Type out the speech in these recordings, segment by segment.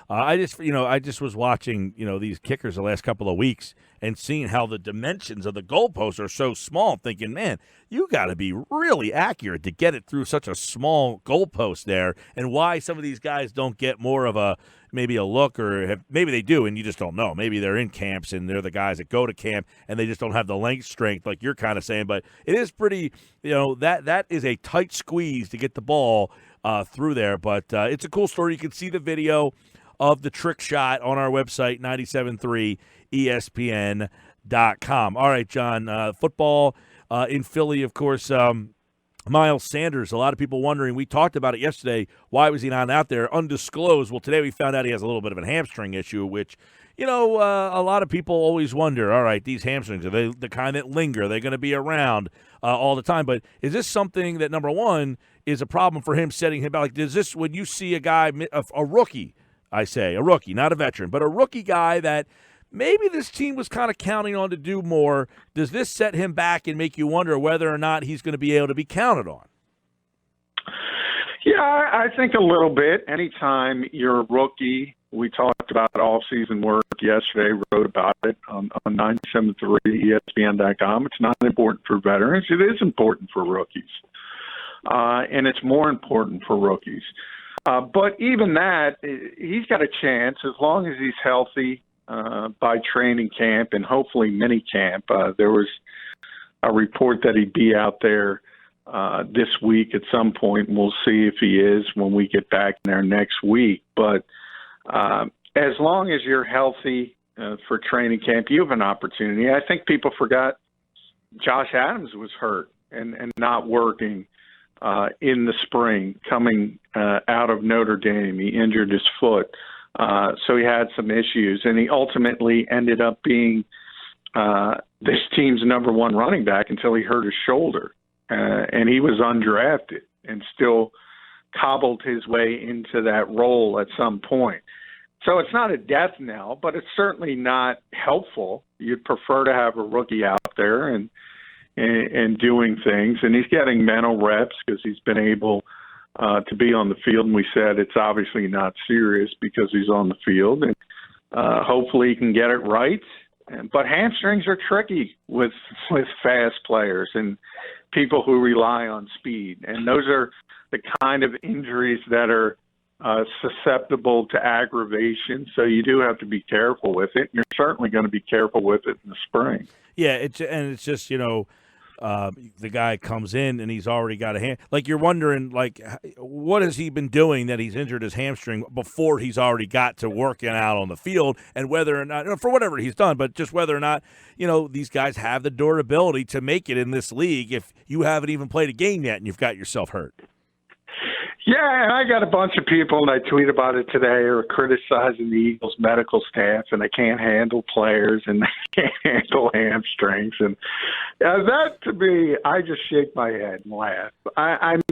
I just was watching, these kickers the last couple of weeks and seeing how the dimensions of the goalposts are so small, thinking, man, you got to be really accurate to get it through such a small goalpost there, and why some of these guys don't get more of maybe a look, or maybe they do and you just don't know. Maybe they're in camps and they're the guys that go to camp and they just don't have the length strength like you're kind of saying. But it is pretty, that is a tight squeeze to get the ball through there. But it's a cool story. You can see the video of the trick shot on our website, 973ESPN.com. All right, John, football in Philly, of course. Miles Sanders, a lot of people wondering, we talked about it yesterday, why was he not out there, undisclosed. Well, today we found out he has a little bit of a hamstring issue, which, a lot of people always wonder, all right, these hamstrings, are they the kind that linger? Are they going to be around all the time? But is this something that, number one, is a problem for him setting him back? Like, does this, when you see a guy, a rookie, I say, a rookie, not a veteran, but a rookie guy that maybe this team was kind of counting on to do more, does this set him back and make you wonder whether or not he's going to be able to be counted on? Yeah, I think a little bit. Anytime you're a rookie, we talked about off-season work yesterday, wrote about it on 973ESPN.com. It's not important for veterans. It is important for rookies. And it's more important for rookies. But even that, he's got a chance as long as he's healthy by training camp and hopefully mini camp. There was a report that he'd be out there this week at some point, and we'll see if he is when we get back in there next week. But as long as you're healthy for training camp, you have an opportunity. I think people forgot Josh Adams was hurt and not working in the spring, coming out of Notre Dame. He injured his foot. So he had some issues, and he ultimately ended up being this team's number one running back until he hurt his shoulder. And he was undrafted and still cobbled his way into that role at some point. So it's not a death knell, but it's certainly not helpful. You'd prefer to have a rookie out there and doing things. And he's getting mental reps because he's been able to be on the field. And we said it's obviously not serious because he's on the field. And hopefully he can get it right. But hamstrings are tricky with fast players and people who rely on speed. And those are the kind of injuries that are susceptible to aggravation. So you do have to be careful with it. You're certainly going to be careful with it in the spring. Yeah, it's just, the guy comes in and he's already got a hand. Like, you're wondering, like, what has he been doing that he's injured his hamstring before he's already got to working out on the field, and whether or not, for whatever he's done, but just whether or not, these guys have the durability to make it in this league if you haven't even played a game yet and you've got yourself hurt. Yeah, and I got a bunch of people, and I tweet about it today, are criticizing the Eagles medical staff, and they can't handle players, and they can't handle hamstrings. And that, to me, I just shake my head and laugh.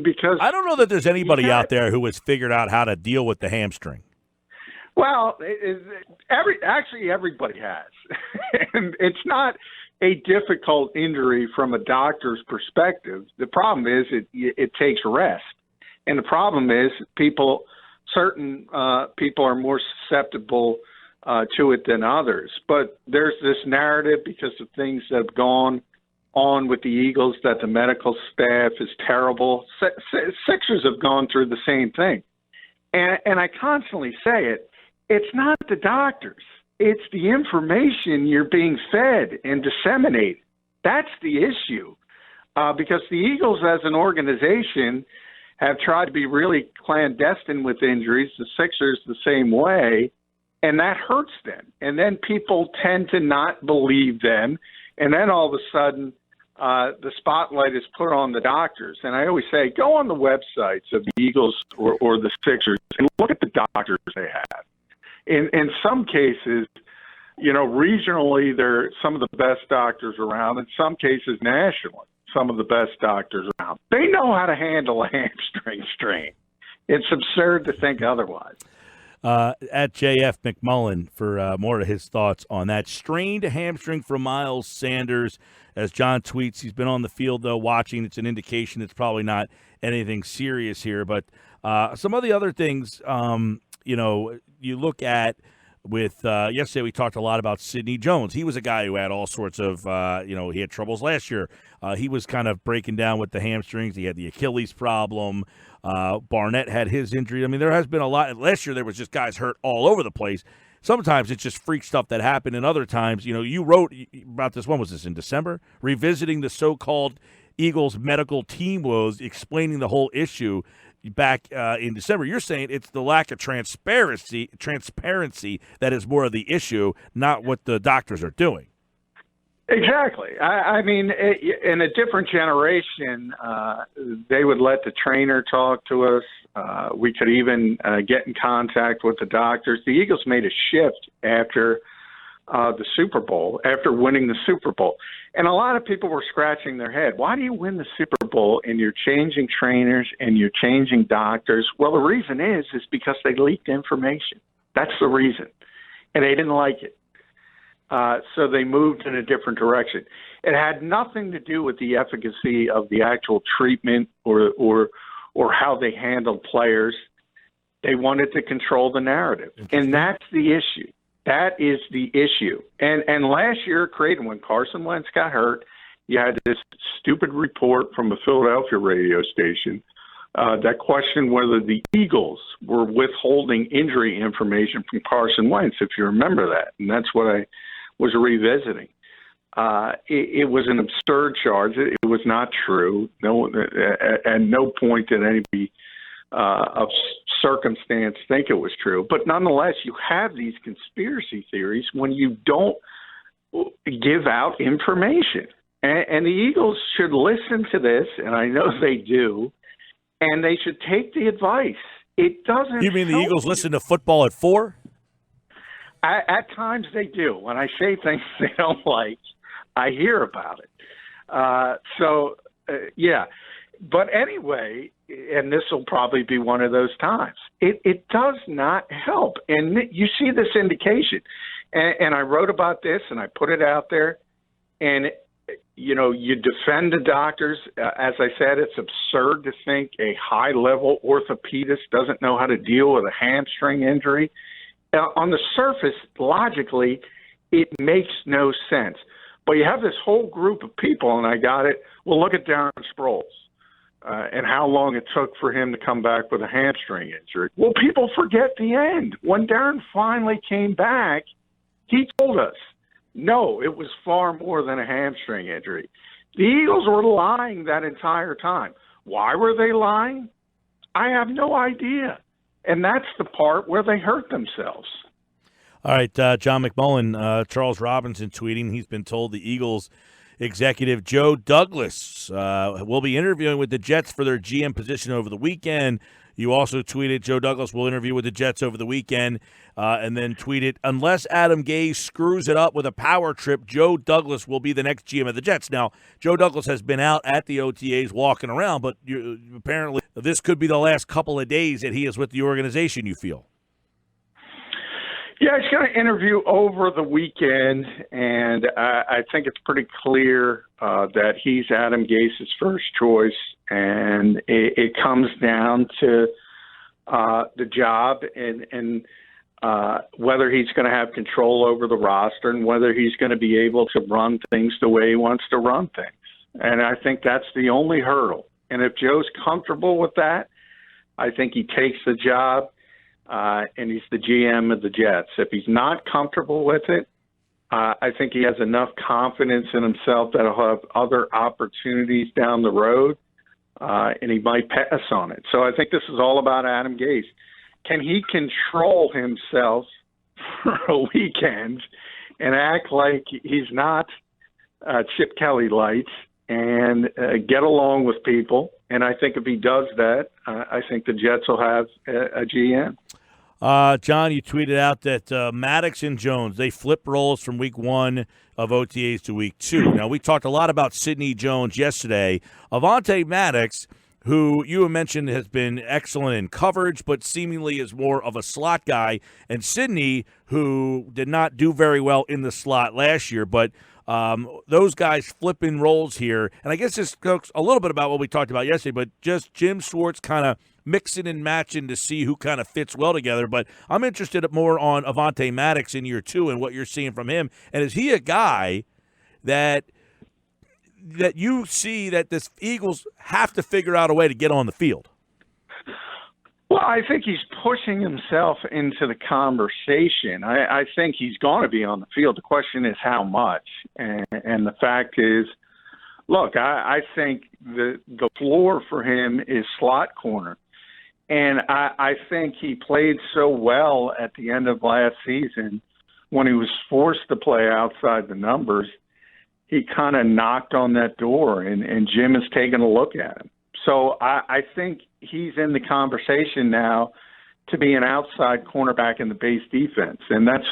Because I don't know that there's anybody out there who has figured out how to deal with the hamstring. Well, everybody has. And it's not a difficult injury from a doctor's perspective. The problem is it takes rest. And the problem is certain people are more susceptible to it than others. But there's this narrative because of things that have gone on with the Eagles that the medical staff is terrible. Sixers have gone through the same thing. And I constantly say it, it's not the doctors. It's the information you're being fed and disseminated. That's the issue. Because the Eagles as an organization have tried to be really clandestine with injuries, the Sixers the same way, and that hurts them. And then people tend to not believe them, and then all of a sudden the spotlight is put on the doctors. And I always say, go on the websites of the Eagles or the Sixers and look at the doctors they have. In some cases, regionally, they're some of the best doctors around, in some cases nationally. Some of the best doctors around. They know how to handle a hamstring strain. It's absurd to think otherwise. At JF McMullen for more of his thoughts on that strained hamstring from Miles Sanders. As John tweets, he's been on the field, though, watching. It's an indication it's probably not anything serious here. But some of the other things, you look at with yesterday we talked a lot about Sidney Jones. He was a guy who had all sorts of, he had troubles last year. He was kind of breaking down with the hamstrings. He had the Achilles problem. Barnett had his injury. I mean, there has been a lot. Last year there was just guys hurt all over the place. Sometimes it's just freak stuff that happened, and other times, you wrote about this. When was this, in December? Revisiting the so-called Eagles medical team woes, explaining the whole issue back in December. You're saying it's the lack of transparency that is more of the issue, not what the doctors are doing. Exactly. I mean, in a different generation, they would let the trainer talk to us. We could even get in contact with the doctors. The Eagles made a shift after the Super Bowl, after winning the Super Bowl. And a lot of people were scratching their head. Why do you win the Super Bowl and you're changing trainers and you're changing doctors? Well, the reason is because they leaked information. That's the reason. And they didn't like it. So they moved in a different direction. It had nothing to do with the efficacy of the actual treatment or how they handled players. They wanted to control the narrative. And that's the issue. That is the issue. And last year, Creighton, when Carson Wentz got hurt, you had this stupid report from a Philadelphia radio station that questioned whether the Eagles were withholding injury information from Carson Wentz, if you remember that. And that's what I was revisiting. It was an absurd charge. It was not true. At no point did anybody of circumstance think it was true. But nonetheless, you have these conspiracy theories when you don't give out information. And the Eagles should listen to this, and I know they do, and they should take the advice. It doesn't. You mean the Eagles listen to football at 4? At times they do. When I say things they don't like, I hear about it. Yeah. But anyway, and this will probably be one of those times, it does not help. And you see this indication. And I wrote about this, and I put it out there. And, you defend the doctors. As I said, it's absurd to think a high-level orthopedist doesn't know how to deal with a hamstring injury. On the surface, logically, it makes no sense. But you have this whole group of people, and I got it. Well, look at Darren Sproles and how long it took for him to come back with a hamstring injury. Well, people forget the end. When Darren finally came back, he told us, no, it was far more than a hamstring injury. The Eagles were lying that entire time. Why were they lying? I have no idea. And that's the part where they hurt themselves. All right, John McMullen, Charles Robinson tweeting he's been told the Eagles executive Joe Douglas will be interviewing with the Jets for their GM position over the weekend. You also tweeted Joe Douglas will interview with the Jets over the weekend, and then tweeted, unless Adam Gase screws it up with a power trip, Joe Douglas will be the next GM of the Jets. Now, Joe Douglas has been out at the OTAs walking around, but apparently this could be the last couple of days that he is with the organization, you feel. Yeah, he's going to interview over the weekend, and I think it's pretty clear that he's Adam Gase's first choice, and it comes down to the job and whether he's going to have control over the roster and whether he's going to be able to run things the way he wants to run things. And I think that's the only hurdle. And if Joe's comfortable with that, I think he takes the job. And he's the GM of the Jets. If he's not comfortable with it, I think he has enough confidence in himself that he'll have other opportunities down the road, and he might pass on it. So I think this is all about Adam Gase. Can he control himself for a weekend and act like he's not Chip Kelly light and get along with people? And I think if he does that, I think the Jets will have a GM. John, you tweeted out that Maddox and Jones, they flip roles from week 1 of OTAs to week 2. Now, we talked a lot about Sidney Jones yesterday. Avonte Maddox, who you mentioned has been excellent in coverage, but seemingly is more of a slot guy, and Sidney, who did not do very well in the slot last year, but those guys flipping roles here. And I guess this talks a little bit about what we talked about yesterday, but just Jim Schwartz kind of mixing and matching to see who kind of fits well together. But I'm interested more on Avonte Maddox in year 2 and what you're seeing from him. And is he a guy that you see that this Eagles have to figure out a way to get on the field? Well, I think he's pushing himself into the conversation. I think he's going to be on the field. The question is how much. And the fact is, look, I think the floor for him is slot corner. And I think he played so well at the end of last season when he was forced to play outside the numbers. He kind of knocked on that door, and Jim has taken a look at him. So I think he's in the conversation now to be an outside cornerback in the base defense, and that's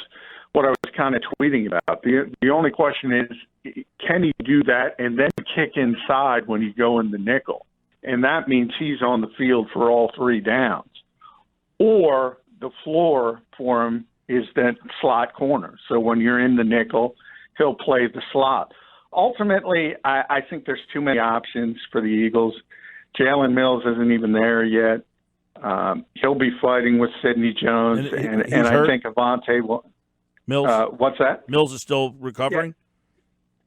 what I was kind of tweeting about. The only question is, can he do that and then kick inside when you go in the nickel? And that means he's on the field for all 3 downs. Or the floor for him is that slot corner. So when you're in the nickel, he'll play the slot. Ultimately, I think there's too many options for the Eagles. Jalen Mills isn't even there yet. He'll be fighting with Sidney Jones, and I think Avonte will. Mills? What's that? Mills is still recovering?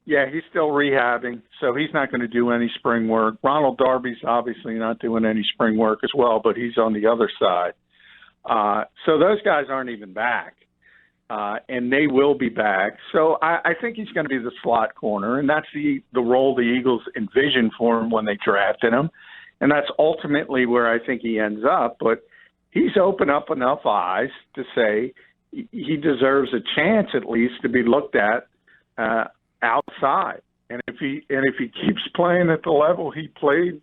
Yeah, he's still rehabbing, so he's not going to do any spring work. Ronald Darby's obviously not doing any spring work as well, but he's on the other side. So those guys aren't even back, and they will be back. So I think he's going to be the slot corner, and that's the role the Eagles envisioned for him when they drafted him. And that's ultimately where I think he ends up. But he's opened up enough eyes to say he deserves a chance at least to be looked at outside. And if he keeps playing at the level he played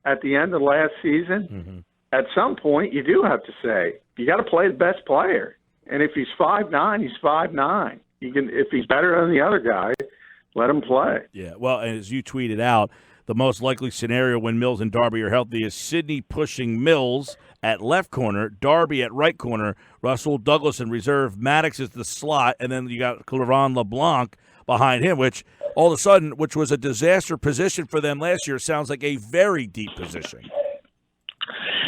at the end of last season, at some point you do have to say you got to play the best player. And if he's 5'9", he's 5'9". If he's better than the other guy, let him play. Yeah. Well, and as you tweeted out, the most likely scenario when Mills and Darby are healthy is Sidney pushing Mills at left corner, Darby at right corner, Russell Douglas in reserve, Maddox is the slot, and then you got Cleveron LeBlanc behind him, which all of a sudden, which was a disaster position for them last year, sounds like a very deep position.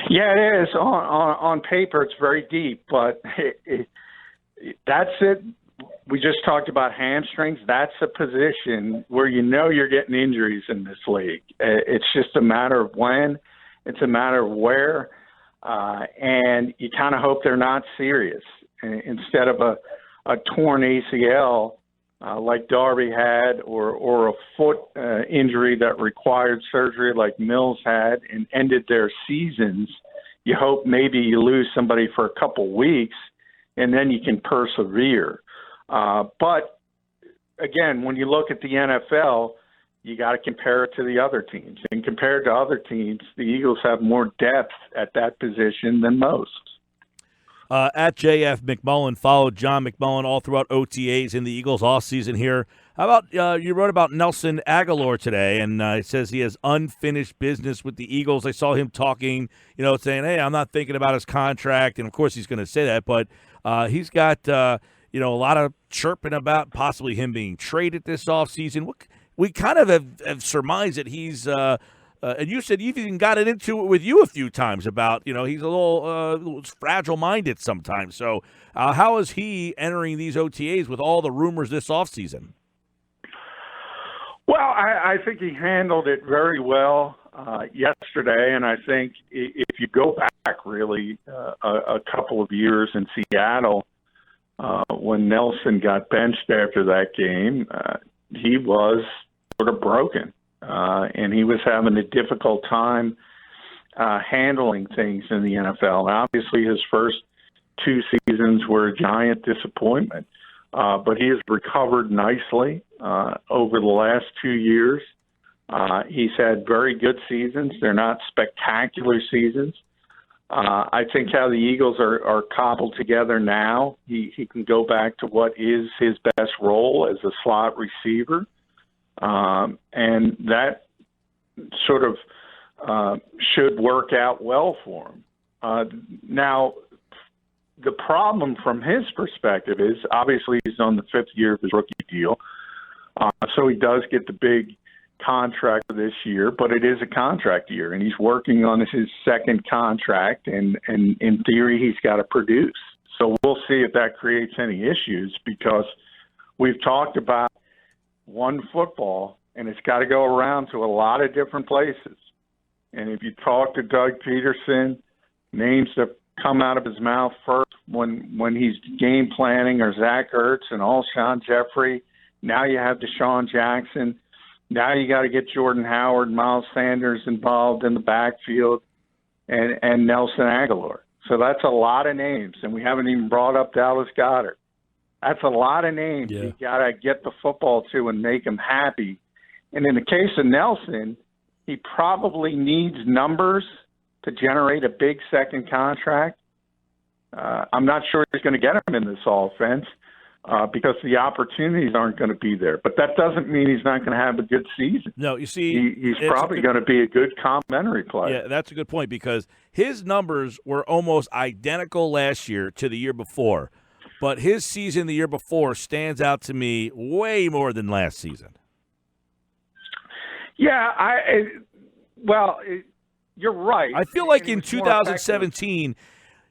Yeah, it is. On paper, it's very deep, but that's it. We just talked about hamstrings. That's a position where you know you're getting injuries in this league. It's just a matter of when. It's a matter of where. And you kind of hope they're not serious. Instead of a torn ACL like Darby had or a foot injury that required surgery like Mills had and ended their seasons, you hope maybe you lose somebody for a couple weeks and then you can persevere. But again, when you look at the NFL, you got to compare it to the other teams. And compared to other teams, the Eagles have more depth at that position than most. At JF McMullen, followed John McMullen all throughout OTAs in the Eagles offseason here. How about you wrote about Nelson Agholor today, and it says he has unfinished business with the Eagles. I saw him talking, saying, hey, I'm not thinking about his contract. And, of course, he's going to say that. But he's got a lot of chirping about possibly him being traded this offseason. We kind of have surmised that he's and you said you've even got it into it with you a few times about, he's a little fragile-minded sometimes. So how is he entering these OTAs with all the rumors this offseason? Well, I think he handled it very well yesterday, and I think if you go back really a couple of years in Seattle, when Nelson got benched after that game, he was sort of broken, and he was having a difficult time handling things in the NFL. And obviously, his first 2 seasons were a giant disappointment, but he has recovered nicely over the last 2 years. He's had very good seasons. They're not spectacular seasons. I think how the Eagles are cobbled together now, he can go back to what is his best role as a slot receiver. And that sort of should work out well for him. Now, the problem from his perspective is obviously he's on the 5th year of his rookie deal. So he does get the big contract for this year, but it is a contract year, and he's working on his second contract, and in theory, he's got to produce. So we'll see if that creates any issues, because we've talked about one football, and it's got to go around to a lot of different places. And if you talk to Doug Peterson, names that come out of his mouth first when he's game planning are Zach Ertz and Alshon Jeffrey. Now you have Deshaun Jackson. Now you got to get Jordan Howard, Miles Sanders involved in the backfield, and Nelson Agholor. So that's a lot of names, and we haven't even brought up Dallas Goedert. That's a lot of names you got to get the football to and make them happy. And in the case of Nelson, he probably needs numbers to generate a big second contract. I'm not sure he's going to get him in this offense because the opportunities aren't going to be there. But that doesn't mean he's not going to have a good season. No, you see, he's probably going to be a good complimentary player. Yeah, that's a good point, because his numbers were almost identical last year to the year before. But his season the year before stands out to me way more than last season. Yeah, you're right. I feel like in 2017,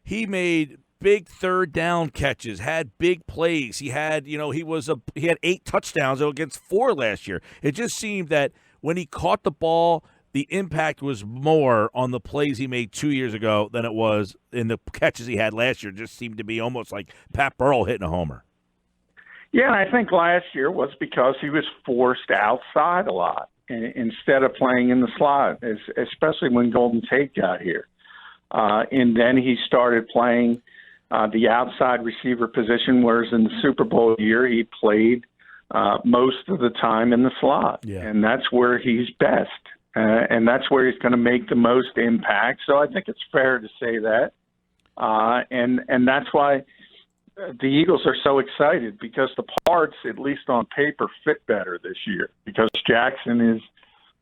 he made big third down catches, had big plays. He had, he had 8 touchdowns against 4 last year. It just seemed that when he caught the ball, the impact was more on the plays he made 2 years ago than it was in the catches he had last year. It just seemed to be almost like Pat Burrell hitting a homer. Yeah, and I think last year was because he was forced outside a lot instead of playing in the slot, especially when Golden Tate got here. And then he started playing the outside receiver position, whereas in the Super Bowl year he played most of the time in the slot. Yeah. And that's where he's best. And that's where he's going to make the most impact. So I think it's fair to say that. And that's why the Eagles are so excited, because the parts, at least on paper, fit better this year, because Jackson is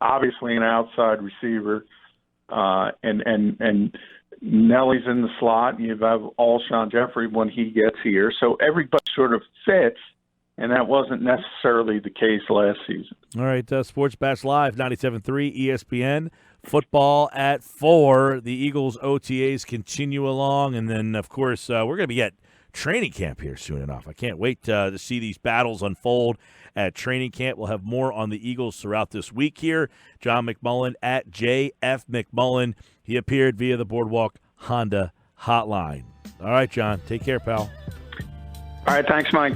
obviously an outside receiver, and Nelly's in the slot, and you have Alshon Jeffrey when he gets here. So everybody sort of fits, and that wasn't necessarily the case last season. All right, Sports Bash Live, 97.3 ESPN. Football at 4. The Eagles OTAs continue along, and then, of course, we're going to be at training camp here soon enough. I can't wait to see these battles unfold at training camp. We'll have more on the Eagles throughout this week here. John McMullen at JF McMullen. He appeared via the Boardwalk Honda hotline. All right, John. Take care, pal. All right. Thanks, Mike.